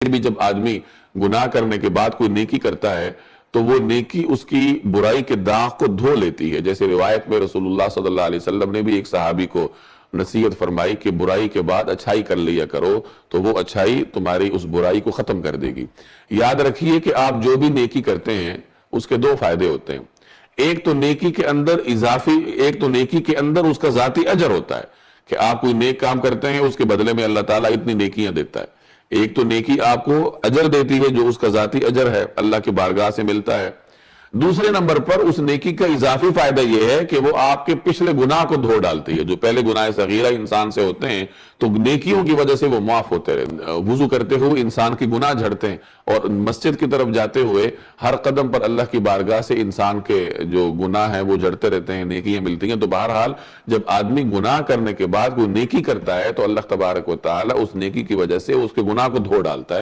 फिर भी जब आदमी गुनाह करने के बाद कोई नेकी करता है तो वो नेकी उसकी बुराई के दाग को धो लेती है। जैसे रिवायत में रसूलुल्लाह सल्लल्लाहु अलैहि वसल्लम ने भी एक सहाबी को नसीहत फरमाई कि बुराई के बाद अच्छाई कर लिया करो, तो वो अच्छाई तुम्हारी उस बुराई को खत्म कर देगी। याद रखिए कि आप जो भी नेकी करते हैं उसके दो फायदे होते हैं। एक तो नेकी के अंदर एक तो नेकी के अंदर उसका जाती अजर होता है कि आप कोई नेक काम करते हैं, उसके बदले में अल्लाह ताला इतनी नेकियां देता है। एक तो नेकी आपको अजर देती है जो उसका जाती अजर है, अल्लाह की बारगाह से मिलता है। दूसरे नंबर पर उस नेकी का इजाफी फायदा यह है कि वो आपके पिछले गुनाह को धो डालती है। जो पहले गुनाह सगीरा इंसान से होते हैं तो नेकियों की वजह से वो माफ होते रहे। वुजू करते हुए इंसान के गुनाह झड़ते हैं और मस्जिद की तरफ जाते हुए हर कदम पर अल्लाह की बारगाह से इंसान के जो गुनाह है वो झड़ते रहते हैं, नेकियां मिलती हैं। तो बहरहाल जब आदमी गुनाह करने के बाद कोई नेकी करता है तो अल्लाह तबारक व तआला उस नेकी की वजह से उसके गुनाह को धो डालता है।